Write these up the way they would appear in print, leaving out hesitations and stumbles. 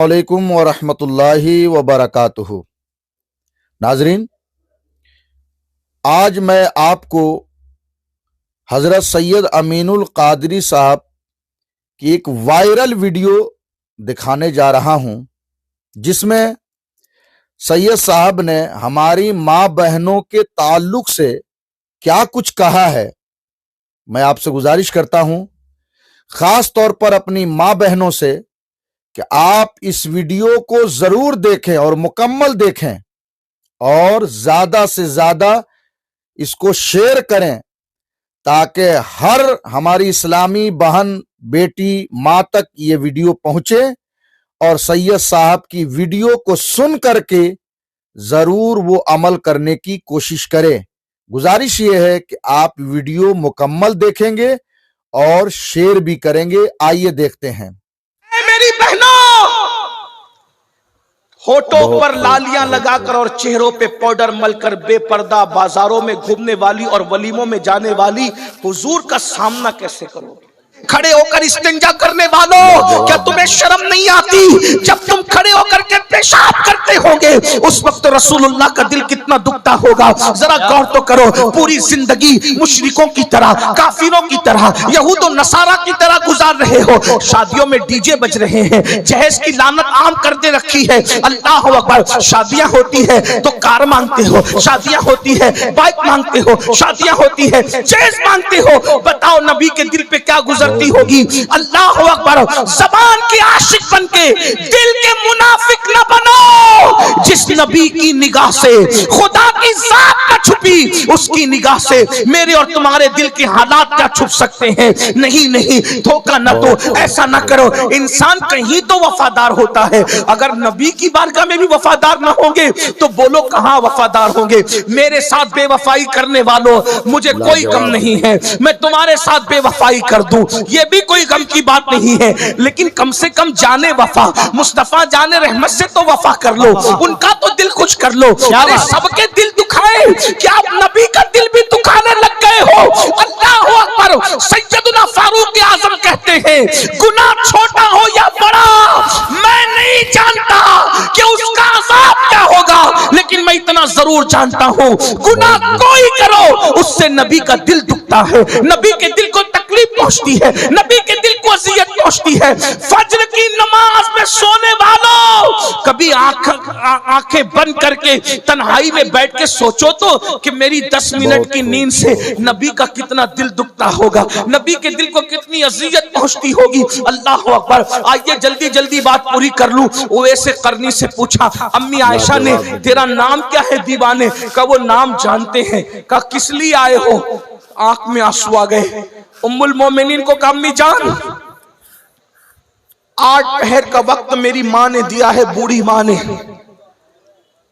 वालेकुम वरहमतुल्लाहि वबरकातुहू। नाजरीन, आज मैं आपको हज़रत सैयद अमीनुल कादरी साहब की एक वायरल वीडियो दिखाने जा रहा हूं, जिसमें सैयद साहब ने हमारी माँ बहनों के ताल्लुक से क्या कुछ कहा है। मैं आपसे गुजारिश करता हूं, खास तौर पर अपनी माँ बहनों से, कि आप इस वीडियो को जरूर देखें और मुकम्मल देखें और ज्यादा से ज्यादा इसको शेयर करें, ताकि हर हमारी इस्लामी बहन बेटी माँ तक ये वीडियो पहुंचे और सैयद साहब की वीडियो को सुन करके जरूर वो अमल करने की कोशिश करें। गुजारिश ये है कि आप वीडियो मुकम्मल देखेंगे और शेयर भी करेंगे। आइए देखते हैं। मेरी बहनों, होठों पर लालियां लगाकर और चेहरों पे पाउडर मलकर बेपर्दा बाजारों में घूमने वाली और वलीमों में जाने वाली हुजूर का सामना कैसे करोगे? खड़े होकर इस्तिंजा करने वालों, क्या तुम्हें शर्म नहीं आती? जब तुम खड़े होकर के पेशाब करते होगे उस वक्त रसूलुल्लाह का दिल कितना दुखता होगा। जरा गौर तो करो। पूरी जिंदगी मुशरिकों की तरह, काफिरों की तरह, यहूद और नसारा की तरह गुजार रहे हो। शादियों में डीजे बज रहे हैं, जहेज की लानत आम कर दे रखी है। अल्लाह अकबर। शादियां होती है तो कार मांगते हो, शादियां होती है बाइक मांगते हो, शादियां होती है जहेज मांगते हो। बताओ नबी के दिल पे क्या गुजरती होगी? अल्लाह अकबर। ज़बान के आशिक बन के दिल के मुनाफिक न बनो। जिस नबी की निगाह से खुदा की जात का छुपी, उसकी निगाह से मेरे और तुम्हारे दिल के हालात क्या छुप सकते हैं? नहीं नहीं, धोखा न दो, ऐसा न करो। इंसान कहीं तो वफादार होता है। अगर नबी की बारगाह में भी वफादार न होंगे तो बोलो कहां वफादार होंगे? मेरे साथ बेवफाई करने वालों, मुझे कोई गम नहीं है, मैं तुम्हारे साथ बेवफाई कर दूं, ये भी कोई गम की बात नहीं है। लेकिन कम से कम जाने वफा, मुस्तफा जाने रहमत से तो वफा कर लो, उनका तो दिल कुछ कर लो। अरे सबके दिल दुखाए, क्या आप नबी का दिल भी दुखाने लग गए हो? अल्लाह अकबर। सैयदना फारूक आजम कहते हैं, गुनाह छोटा हो या बड़ा, मैं नहीं जानता कि उसका अज़ाब क्या होगा, लेकिन मैं इतना जरूर जानता हूं, गुनाह कोई करो उससे नबी का दिल दुखता है, नबी के दिल को तकलीफ पहुंचती है, नबी के दिल को अज़ियत पहुंचती है। फज्र की नमाज में सोने वालों, कभी आंखें बंद करके तन्हाई में बैठ के सोचो तो कि मेरी 10 मिनट की नींद से नबी का कितना दिल दुखता होगा, नबी के दिल को कितनी अज़ियत पहुंचती होगी। अल्लाह अकबर। आइए जल्दी जल्दी बात पूरी कर लूं। ओवैसे करनी से पूछा, अम्मी आयशा ने, तेरा नाम क्या है दीवाने? का वो नाम जानते हैं। का किस लिए आए हो? आंख में आंसू आ गए। उम्मुल मोमिनीन को कहा, अम्मी जान, 8 पहर का वक्त मेरी माँ ने दिया है, बूढ़ी माँ ने।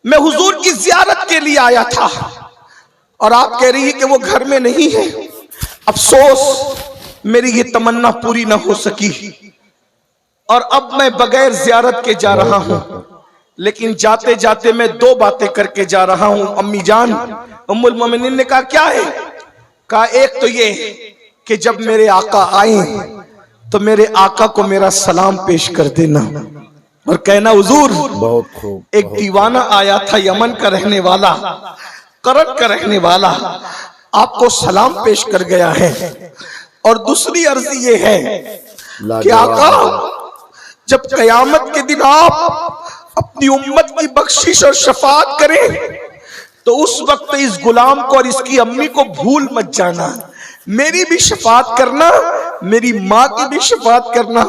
मैं हुजूर की जियारत के लिए आया था और आप कह रही है कि वो घर में नहीं है। अफसोस, मेरी ये तमन्ना पूरी ना हो सकी और अब मैं बगैर जियारत के जा रहा हूं। लेकिन जाते जाते मैं 2 बातें करके जा रहा हूं अम्मी जान। उम्मुल मोमिनीन ने कहा, क्या है? कहा, एक तो ये कि जब मेरे आका आए तो मेरे आका को मेरा सलाम पेश कर देना और कहना, हुजूर बहुत खूब। एक दीवाना आया था, यमन का रहने वाला, करत का रहने वाला, आपको सलाम पेश कर गया है। और दूसरी अर्जी ये है कि आका, जब कयामत के दिन आप अपनी उम्मत की बख्शिश और शफाअत करें तो उस वक्त इस गुलाम को और इसकी अम्मी को भूल मत जाना, मेरी भी शफाअत करना, मेरी माँ की भी शफाअत करना।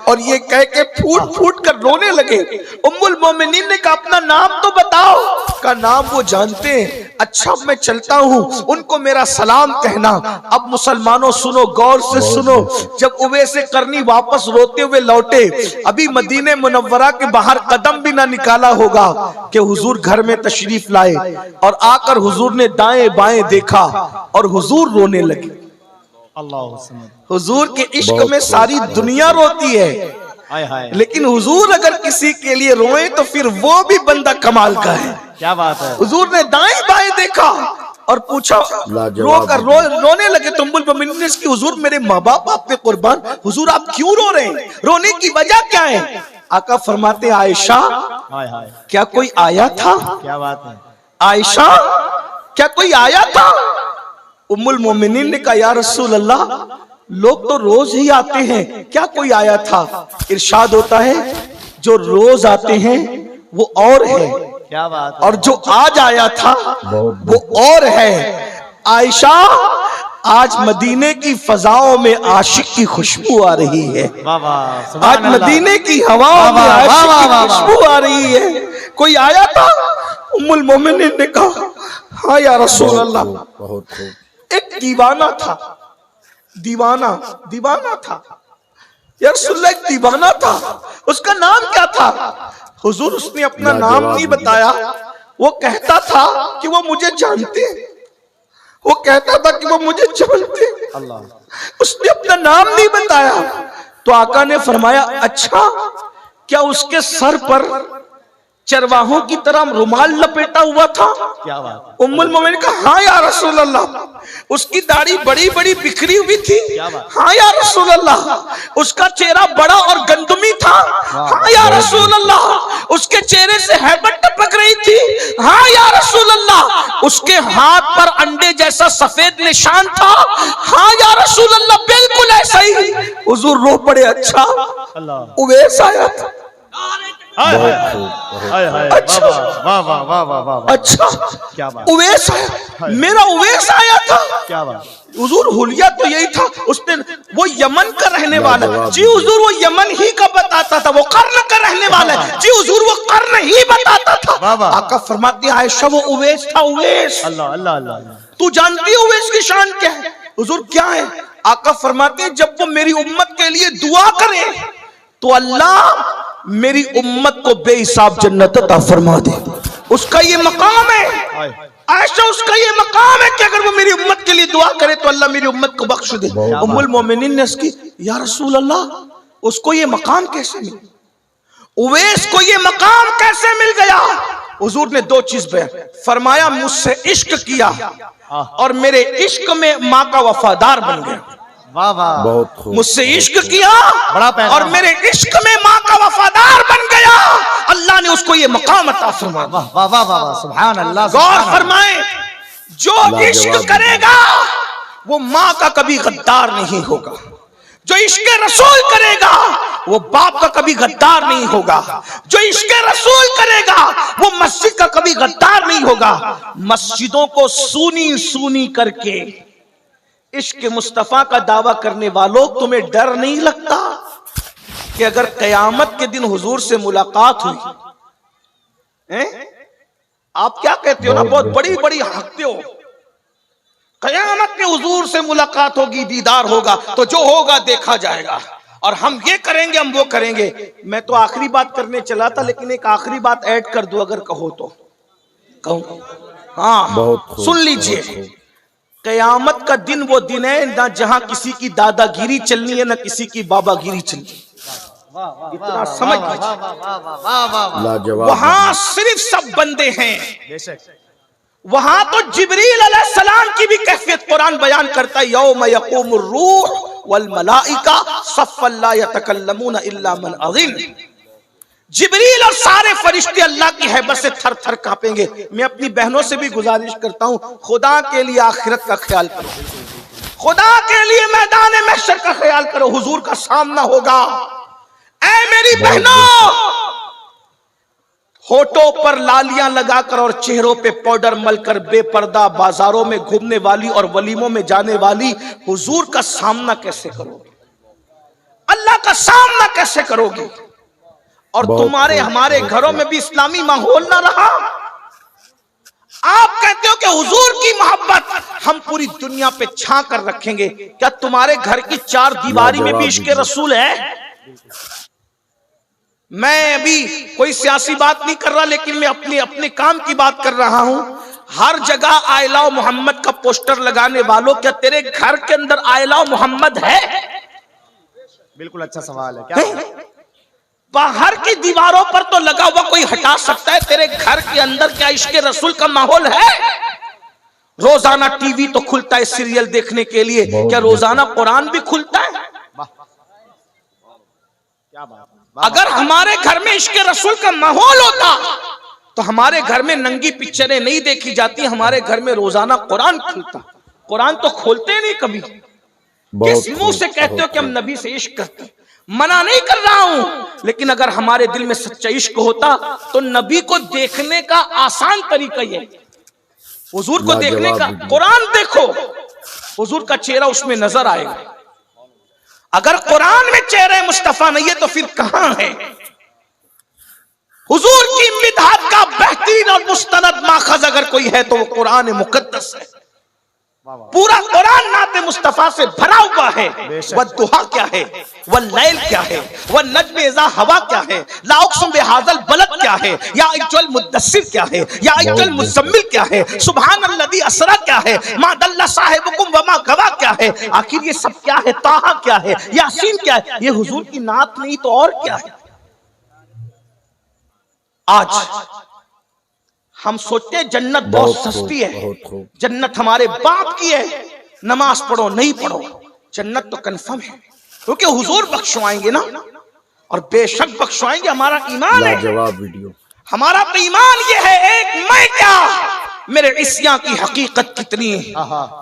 और ये कह के फूट फूट कर रोने लगे। उम्मुल मोमिनीन ने कहा, अपना नाम तो बताओ। का नाम वो जानते हैं। अच्छा मैं चलता हूँ, उनको मेरा सलाम कहना। अब मुसलमानों सुनो, गौर से सुनो। जब उवैसे करनी वापस रोते हुए लौटे, अभी मदीने मुनव्वरा के बाहर कदम भी ना निकाला होगा कि हुजूर घर में तशरीफ लाए और आकर हुजूर ने दाएं बाएं देखा और हुजूर रोने लगे। हुजूर के इश्क में सारी दुनिया रोती है, लेकिन हुजूर अगर किसी के लिए रोए तो फिर वो भी बंदा कमाल का है। क्या बात है? हुजूर ने दाएं बाएं देखा और पूछा, रोने लगे। तुम्बुल मोमिनीन की, हुजूर मेरे माँ बाप आप पे कुर्बान, हुजूर आप क्यों रो रहे हैं? रोने की वजह क्या है? आका फरमाते आयशा हाय हाय, क्या कोई आया था? क्या बात है। आयशा क्या कोई आया था? उम्मुल मोमिनीन ने कहा या रसूल अल्लाह, लोग तो रोज ही आते हैं, क्या कोई आया था? इरशाद होता है जो रोज आते हैं वो और है, क्या बात है। और जो आज आया था वो और है। आयशा आज मदीने की फजाओं में आशिक की खुशबू आ रही है। वाह वाह, आज सुभान अल्लाह। मदीने की हवाओं में आशिक की खुशबू आ रही है। कोई आया था? उम्मुल मोमिनीन ने कहा हाँ या रसूल अल्लाह। बहुत खूब। एक दीवाना था, दीवाना था या रसूल अल्लाह, एक दीवाना था। उसका नाम क्या था? हुजूर उसने अपना नाम नहीं बताया। वो कहता था कि वो मुझे जानते हैं, वो कहता था कि वो मुझे जानते हैं। अल्लाह। उसने अपना नाम नहीं बताया। तो आका ने फरमाया अच्छा, क्या उसके सर पर चरवाहों की तरह रुमाल लपेटा हुआ था? क्या बात है। उम्मुल मोमिनीन ने कहा हाँ या रसूल अल्लाह। उसकी दाढ़ी बड़ी बड़ी बिखरी हुई थी? क्या बात। हाँ या रसूल अल्लाह। उसका चेहरा बड़ा और गंदमी था? हाँ या रसूल अल्लाह। उसके चेहरे से हैबत टपक रही थी? हाँ या रसूल अल्लाह। उसके हाथ पर अंडे जैसा सफेद निशान था? हाँ या रसूल अल्लाह, बिल्कुल ऐसा ही। हुजूर रो पड़े। अच्छा, अल्लाह। उवैस आया था? हाय हाय हाय हाय, अच्छा। वाह वाह वाह वाह वाह वाह। अच्छा, क्या बात। उवैस आया, मेरा उवैस आया था। क्या बात। हुजूर हुलिया तो यही था। उसने, वो यमन का रहने वाला जी हुजूर, वो यमन ही का बताता था। वो कर्न का रहने वाला है जी हुजूर, वो कर्न ही बताता था। आका फरमाती है आयशा वो उवैस था, उवैस। अल्लाह अल्लाह अल्लाह। तू जानती है उवैस की शान क्या है? हुजूर क्या है? आका फरमाते हैं जब वो मेरी उम्मत के लिए दुआ करे तो अल्लाह मेरी उम्मत को बेहिसाब जन्नत अता फरमा दे। उसका ये मकाम है आयशा, उसका ये मकाम है कि अगर वो मेरी उम्मत के लिए दुआ करे तो अल्लाह मेरी उम्मत को बख्श दे। उम्मुल मोमिनीन ने उसकी या रसूल अल्लाह, उसको ये मकाम कैसे मिला? उवैस को ये मकाम कैसे मिल गया? हुजूर ने दो चीज बयान फरमाया, मुझसे इश्क किया और मेरे इश्क में माँ का वफादार बन गया। वाह वाह, बहुत खूब। मुझसे इश्क किया बड़ा पैगाम। और मेरे इश्क में माँ का वफादार बन गया। अल्लाह ने उसको ये मकाम अता फरमाया। वाह वाह वाह वाह, सुभान अल्लाह। गौर फरमाएं, जो इश्क करेगा वो माँ का कभी गद्दार नहीं होगा। जो इश्क रसूल करेगा वो बाप का कभी गद्दार नहीं होगा। जो इश्क रसूल करेगा वो मस्जिद का कभी गद्दार नहीं होगा। मस्जिदों को सूनी सूनी करके इश्क मुस्तफा का दावा करने वालों, तुम्हें डर नहीं लगता कि अगर कयामत के दिन हुजूर से मुलाकात हुई हैं? आप क्या कहते हो ना, बहुत बड़ी बड़ी हकते हो। कयामत में हुजूर से मुलाकात होगी, दीदार होगा, तो जो होगा देखा जाएगा और हम ये करेंगे, हम वो करेंगे। मैं तो आखिरी बात करने चला था, लेकिन एक आखिरी बात ऐड कर दो अगर कहो तो। कहूं? हाँ, सुन लीजिए। कयामत का दिन वो दिन है ना जहां किसी की दादागिरी चलनी है ना किसी की बाबागिरी चलनी। इतना समझ लीजिए। वहां सिर्फ सब बंदे हैं। वहां तो जिब्रील अलैहिस्सलाम की भी कैफियत कुरान बयान करता है, यौम यक़ूमुर रूह वल मलाइका सफ़्फ़न ला यतकल्लमूना इल्ला मन अज़िन। जिब्रील और सारे फरिश्ते अल्लाह की हैबत से थर थर कांपेंगे। मैं अपनी बहनों से भी गुजारिश करता हूं, खुदा के लिए आखिरत का ख्याल करो, खुदा के लिए मैदान महशर का ख्याल करो। हुजूर का सामना होगा। ऐ मेरी बहनों, होठों पर लालियां लगाकर और चेहरों पे पाउडर मलकर बेपर्दा बाजारों में घूमने वाली और वलीमों में जाने वाली हुजूर का सामना कैसे करोगे? अल्लाह का सामना कैसे करोगे? और तुम्हारे हमारे घरों में भी इस्लामी माहौल ना रहा। आप कहते हो कि हुजूर की मोहब्बत हम पूरी दुनिया पे छा कर रखेंगे। क्या तुम्हारे घर की चार दीवारी में भी इश्क रसूल है? मैं अभी कोई सियासी बात नहीं कर रहा, लेकिन मैं अपने काम की बात कर रहा हूं। हर जगह आई लव मोहम्मद का पोस्टर लगाने वालों, क्या तेरे घर के अंदर आई लव मोहम्मद है? बिल्कुल अच्छा सवाल है। क्या बाहर की दीवारों पर तो लगा हुआ कोई हटा सकता है, तेरे घर के अंदर क्या इश्क रसूल का माहौल है? रोजाना टीवी तो खुलता है सीरियल देखने के लिए, क्या रोजाना कुरान भी खुलता है? क्या बात। अगर हमारे घर में इश्क रसूल का माहौल होता तो हमारे घर में नंगी पिक्चरें नहीं देखी जाती, हमारे घर में रोजाना कुरान खुलता। कुरान तो खोलते नहीं कभी। किस मुंह से कहते हो कि हम नबी से इश्क करते हैं? मना नहीं कर रहा हूं, लेकिन अगर हमारे दिल में सच्चा इश्क होता तो नबी को देखने का आसान तरीका ये, हुजूर को देखने का, कुरान देखो, हुजूर का चेहरा उसमें नजर आएगा। अगर कुरान में चेहरे मुस्तफा नहीं है तो फिर कहां है? हुजूर की मिदहत का बेहतरीन और मुस्तनद माखज अगर कोई है तो वो कुरान मुकद्दस है। पूरा कुरान नाते मुस्तफा से भरा हुआ है। वह दुहा क्या है, वह लैल क्या है, वह नज्म इज़ा हवा क्या है, ला उक़्सिम बिहाज़ल बलद क्या है, या अय्युहल मुद्दस्सिर क्या है, या अय्युहल मुज़म्मिल क्या है, सुब्हानल्लज़ी अस्रा क्या है, मा दल्ला साहिबुकुम व मा गवा क्या है। आखिर ये सब क्या है? ताहा क्या है, यासीन क्या है? ये हुजूर की नात नहीं तो और क्या है? आज हम सोचते हैं जन्नत बहुत सस्ती है, जन्नत हमारे बाप की है, नमाज पढ़ो नहीं पढ़ो, जन्नत तो कंफर्म है क्योंकि हुजूर बख्शवाएंगे ना, और बेशक बख्शवाएंगे। हमारा ईमान है, जवाब वीडियो, हमारा तो ईमान ये है, एक मैं क्या मेरे इस्या की हकीकत कितनी है,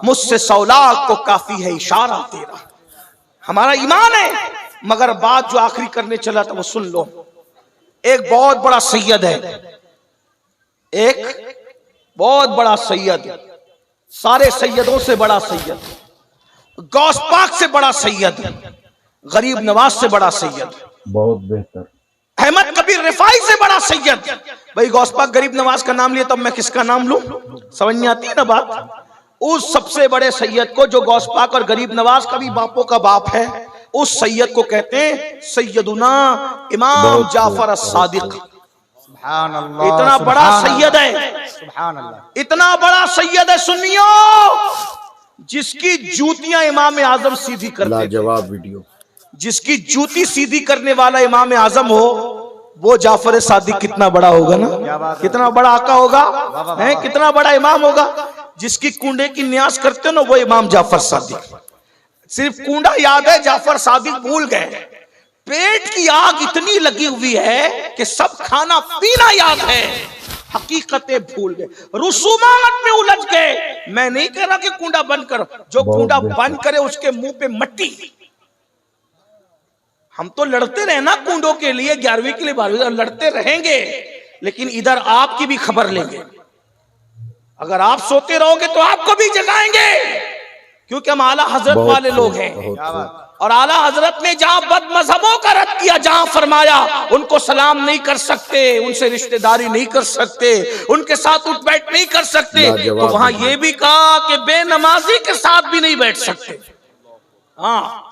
मुझसे 100 लाख को काफी है इशारा तेरा। हमारा ईमान है। मगर बात जो आखिरी करने चला था वो सुन लो। एक बहुत बड़ा सैयद है, एक बहुत बड़ा सैयद, सारे सैयदों से बड़ा सैयद, गौस पाक से बड़ा सैयद, गरीब नवाज से बड़ा सैयद, बहुत बेहतर, अहमद कबीर रिफाई से बड़ा सैयद। भाई गौस पाक गरीब नवाज का नाम लिया तब मैं किसका नाम लूं? समझ में आती है ना बात? उस सबसे बड़े सैयद को जो गौस पाक और गरीब नवाज का भी बापों का बाप है, उस सैयद को कहते हैं सैयदुना इमाम जाफर as-सादिक। इतना बड़ा सैयद है, इतना बड़ा सैयद है सुनियो, जिसकी जूतियां इमाम आजम सीधी करते थे। जवाब वीडियो, जिसकी जूती सीधी करने वाला इमाम आजम हो वो जाफर सादिक कितना बड़ा होगा ना, कितना बड़ा आका होगा, है कितना बड़ा इमाम होगा। जिसकी कुंडे की न्यास करते हो ना वो इमाम जाफर सादिक। सिर्फ कुंडा याद है, जाफर सादिक भूल गए। पेट की आग इतनी लगी हुई है कि सब खाना पीना याद है, हकीकतें भूल गए, रुसूमात में उलझ गए। मैं नहीं कह रहा कि कुंडा बंद करो, जो कुंडा बंद करे उसके मुंह पे मट्टी। हम तो लड़ते रहे ना कुंडों के लिए, 11वीं के लिए 12वीं लड़ते रहेंगे, लेकिन इधर आपकी भी खबर लेंगे। अगर आप सोते रहोगे तो आपको भी जगाएंगे, क्योंकि हम आला हजरत वाले लोग हैं। और आला हजरत ने जहां बद मजहबों का रद्द किया, जहां फरमाया उनको सलाम नहीं कर सकते, उनसे रिश्तेदारी नहीं कर सकते, उनके साथ उठ बैठ नहीं कर सकते, तो वहां ये भी कहा कि बेनमाजी के साथ भी नहीं बैठ सकते। हाँ,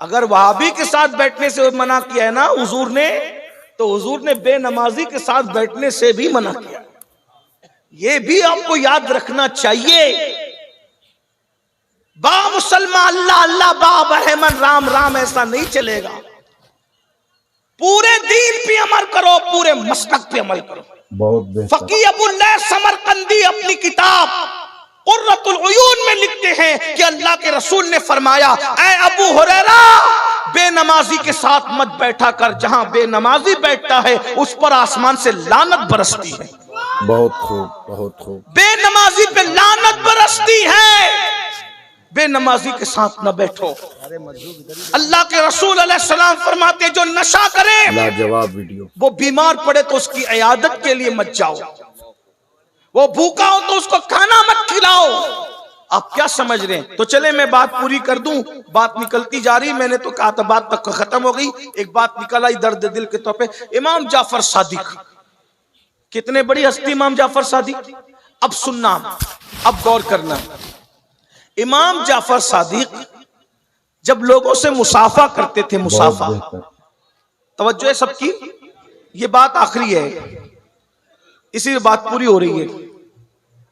अगर वहाबी के साथ बैठने से मना किया है ना हुजूर ने, तो हुजूर ने बेनमाजी के साथ बैठने से भी मना किया। ये भी आपको याद रखना चाहिए। बा मुसलमान अल्लाह अल्लाह, बा बहमन राम राम, ऐसा नहीं चलेगा। पूरे दीन पे अमल करो, पूरे मसलक पे अमल करो। बहुत फकी अबुल्लाह समरकंदी अपनी किताब कुर्रतुल उयून में लिखते हैं कि अल्लाह के रसूल ने फरमाया, ऐ अबू हुरैरा, बेनमाजी के साथ मत बैठा कर, जहां बेनमाजी बैठता है उस पर आसमान से लानत बरसती है। बहुत खूब, बहुत खूब। बेनमाजी पे लानत बरसती है, बेनमाजी के साथ न बैठो। अल्लाह के रसूल अलैहिस्सलाम फरमाते जो नशा करे, लाजवाब वीडियो, वो बीमार पड़े तो उसकी इयादत के लिए मत जाओ, वो भूखा हो तो उसको खाना मत खिलाओ। आप क्या समझ रहे हैं? तो चले मैं बात पूरी कर दूं, बात निकलती जा रही, मैंने तो कहा था बात तक खत्म हो गई, एक बात निकल आई दर्द दिल के तौर पे। इमाम जाफर सादिक, कितने बड़ी हस्ती इमाम जाफर सादिक। अब सुनना, अब गौर करना। इमाम जाफर सादिक जब लोगों से मुसाफा करते थे, मुसाफा, तवज्जो है सबकी, ये बात आखिरी है, इसी बात पूरी हो रही है।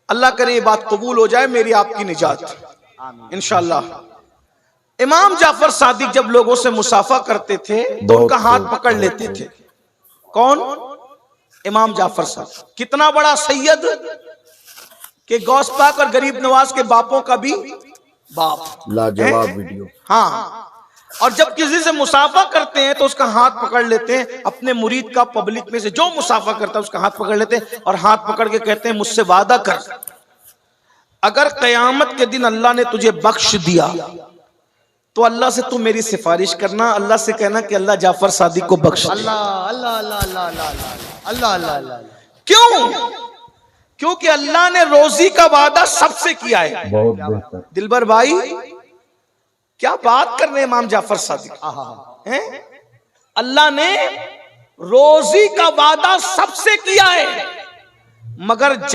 अल्लाह करे ये बात कबूल हो जाए, मेरी आपकी निजात इंशाअल्लाह। इमाम जाफर सादिक जब लोगों से मुसाफा करते थे तो उनका हाथ पकड़ लेते थे। कौन? इमाम जाफर सादिक। कितना बड़ा सैयद कि गौस पाक और गरीब नवाज के बापों का भी बाप। लाजवाब वीडियो। हाँ, और जब किसी से मुसाफा करते हैं तो उसका हाथ पकड़ लेते हैं, अपने मुरीद का पब्लिक में से जो मुसाफा करता है उसका हाथ पकड़ लेते हैं और हाथ पकड़ के कहते हैं मुझसे वादा कर, अगर कयामत के दिन अल्लाह ने तुझे बख्श दिया तो अल्लाह से तू मेरी सिफारिश करना, अल्लाह से कहना कि अल्लाह जाफर सादिक को बख्श दे। अल्लाह अल्लाह अल्लाह अल्लाह अल्लाह अल्लाह अल्लाह अल्लाह। क्यों? क्योंकि अल्लाह ने रोजी का वादा सबसे किया है। बहुत बेहतर। दिलबर भाई क्या बात कर रहे हैं इमाम जाफर सादिक हैं? अल्लाह ने रोजी का वादा सबसे किया है, मगर